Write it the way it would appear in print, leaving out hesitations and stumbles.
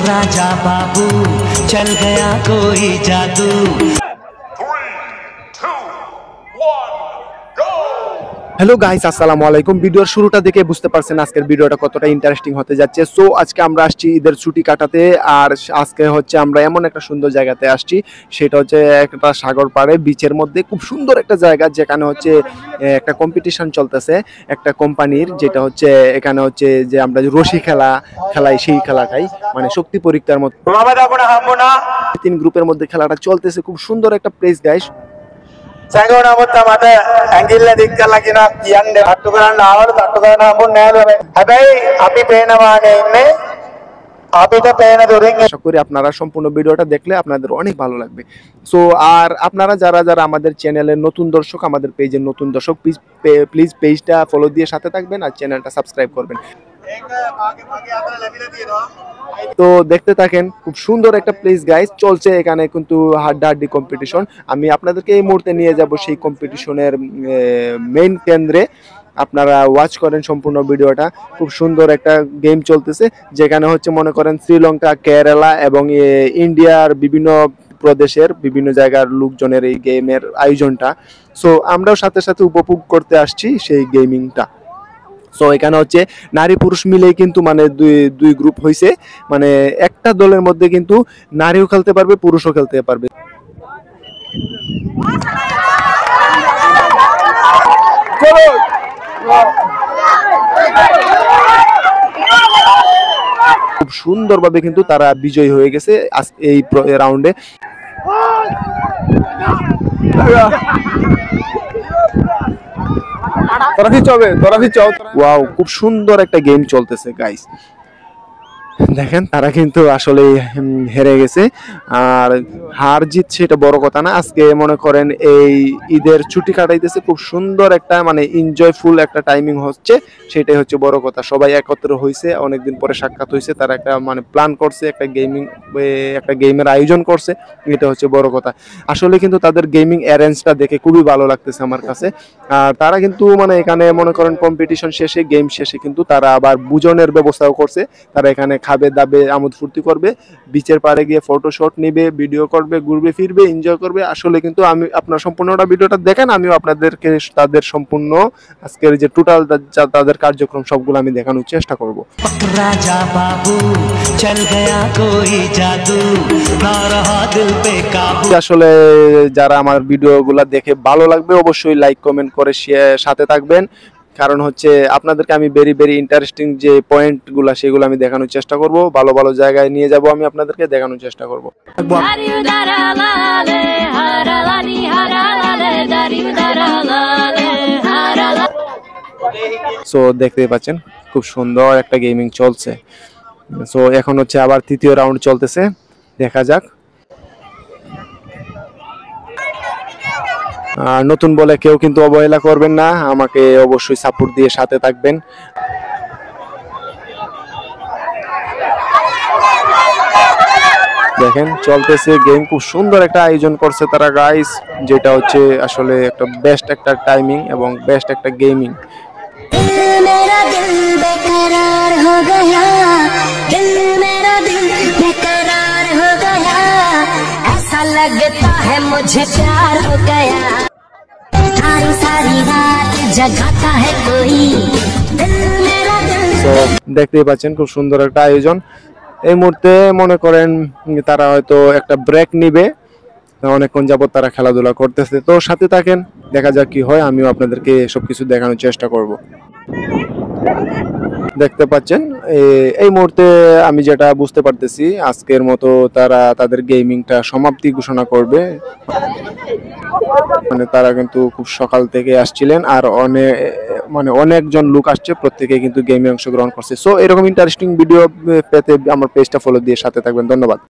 राजा बाबू चल गया कोई जादू। হ্যালো গাইস, আসসালামু আলাইকুম। ভিডিওর শুরুটা দেখে বুঝতে পারছেন আজকের ভিডিওটা কতটা ইন্টারেস্টিং হতে যাচ্ছে। সো আজকে আমরা আসছি ঈদের ছুটি কাটাতে, আর আজকে হচ্ছে আমরা এমন একটা সুন্দর জায়গাতে আসছি, সেটা হচ্ছে একটা সাগর পাড়ে বিচের মধ্যে খুব সুন্দর একটা জায়গা, যেখানে হচ্ছে একটা কম্পিটিশন চলতেছে একটা কোম্পানির, যেটা হচ্ছে এখানে হচ্ছে যে আমরা রশি খেলাই সেই খেলাটাই, মানে শক্তি পরীক্ষার মতো 3 গ্রুপের মধ্যে খেলাটা চলতেছে। খুব সুন্দর একটা place guys. Saya nggak nabut tamate, anggilnya dikkat lagi nak, yang deh haturan nawar, haturan nabut nelo be. Abai, api pena mana ini, api to pena during. আশা করি আপনারা সম্পূর্ণ ভিডিওটা দেখলে আপনাদের অনেক ভালো লাগবে। সো আর আপনারা যারা যারা আমাদের চ্যানেলের নতুন দর্শক, আমাদের পেজের নতুন দর্শক, প্লিজ পেজটা ফলো দিয়ে সাথে থাকবেন আর চ্যানেলটা সাবস্ক্রাইব করবেন। তো দেখতে থাকেন, খুব সুন্দর একটা প্লেস গাইস চলছে এখানে, কিন্তু হাড্ডাহাড্ডি কম্পিটিশন। আমি আপনাদেরকে এই মুহূর্তে নিয়ে যাব সেই কম্পিটিশনের মেইন কেন্দ্রে। আপনারা ওয়াচ করেন সম্পূর্ণ ভিডিওটা। খুব সুন্দর একটা গেম চলতেছে, যেখানে হচ্ছে মনে করেন শ্রীলঙ্কা, কেরালা এবং ইন্ডিয়ার বিভিন্ন প্রদেশের বিভিন্ন জায়গার লোকজনের এই গেমের আয়োজনটা। সো আমরাও সাথে সাথে উপভোগ করতে আসছি সেই গেমিংটা। সো এখানে হচ্ছে নারী পুরুষ মিলেই কিন্তু মানে দুই গ্রুপ হয়েছে, মানে একটা দলের মধ্যে কিন্তু নারীও খেলতে পারবে, পুরুষও খেলতে পারবে। খুব সুন্দরভাবে কিন্তু তারা বিজয়ী হয়ে গেছে এই রাউন্ডে। ওয়াও, খুব সুন্দর একটা গেম চলতেছে গাইস। দেখেন তারা কিন্তু আসলে হেরে গেছে, আর হার জিত সেটা বড় কথা না। আজকে মনে করেন এই ঈদের ছুটি কাটাইতেছে, খুব সুন্দর একটা মানে এনজয়ফুল একটা টাইমিং হচ্ছে, সেটাই হচ্ছে বড় কথা। সবাই একত্র হয়েছে, অনেকদিন পরে সাক্ষাৎ হয়েছে, তারা একটা মানে প্ল্যান করছে, একটা গেমের আয়োজন করছে, এটা হচ্ছে বড় কথা। আসলে কিন্তু তাদের গেমিং অ্যারেঞ্জটা দেখে খুবই ভালো লাগতেছে আমার কাছে। আর তারা কিন্তু মানে এখানে মনে করেন কম্পিটিশন শেষে, গেম শেষে কিন্তু তারা আবার ভোজনের ব্যবস্থাও করছে। তারা এখানে খাবে দাবে, আমোদ ফুর্তি করবে, বিচের পাড়ে গিয়ে ফটোশট নিবে, ভিডিও করবে, ঘুরবে ফিরবে, এনজয় করবে। আসলে কিন্তু আমি আপনার সম্পূর্ণটা ভিডিওটা দেখেন, আমিও আপনাদেরকে তাদের সম্পূর্ণ আজকের যে টোটাল তাদের কার্যক্রম সবগুলো আমি দেখানোর চেষ্টা করব। राजा बाबू चल गया कोई जादू ना रहा दिल पे काबू। আসলে যারা আমার ভিডিওগুলো দেখে ভালো লাগবে অবশ্যই লাইক কমেন্ট করে সাথে থাকবেন, কারণ হচ্ছে আপনাদেরকে আমি ভেরি ইন্টারেস্টিং যে পয়েন্টগুলো সেগুলো আমি দেখানোর চেষ্টা করব, ভালো ভালো জায়গায় নিয়ে যাব, আমি আপনাদেরকে দেখানোর চেষ্টা করব। সো দেখতেই পাচ্ছেন খুব সুন্দর একটা গেমিং চলছে। সো এখন হচ্ছে আবার তৃতীয় রাউন্ড চলতেছে, দেখা যাক। নতুন বলে কেউ কিন্তু অবহেলা করবেন না, আমাকে অবশ্যই সাপোর্ট দিয়ে সাথে থাকবেন। দেখেন চলতেছে গেম, খুব সুন্দর একটা আয়োজন করছে তারা গাইস, যেটা হচ্ছে আসলে একটা বেস্ট একটা টাইমিং এবং বেস্ট একটা গেমিং। मेरा दिल बेकरार हो गया, दिल मेरा दिल बेकरार हो गया, ऐसा लगता है मुझे प्यार हो गया, सारी सारी रात जगाता है कोई, दिल मेरा दिल। তো দেখতেই পাচ্ছেন খুব সুন্দর একটা আয়োজন। এই মুহূর্তে মনে করেন তারা হয়তো একটা ব্রেক নিবে, অনেকক্ষণ যাবত তারা খেলাধুলা করতেছে। তো সাথে থাকেন, দেখা যাক কি হয়, আমিও আপনাদেরকে সবকিছু দেখানোর চেষ্টা করব। দেখতে পাচ্ছেন এই মুহূর্তে আমি যেটা বুঝতে পারতেছি, আজকের মতো তারা তাদের গেমিংটা সমাপ্তি ঘোষণা করবে। মানে তারা কিন্তু খুব সকাল থেকে আসছিলেন, আর অনেকজন লোক আসছে, প্রত্যেকে কিন্তু গেমে অংশগ্রহণ করছে। সো এরকম ইন্টারেস্টিং ভিডিও পেতে আমার পেজটা ফলো দিয়ে সাথে থাকবেন। ধন্যবাদ।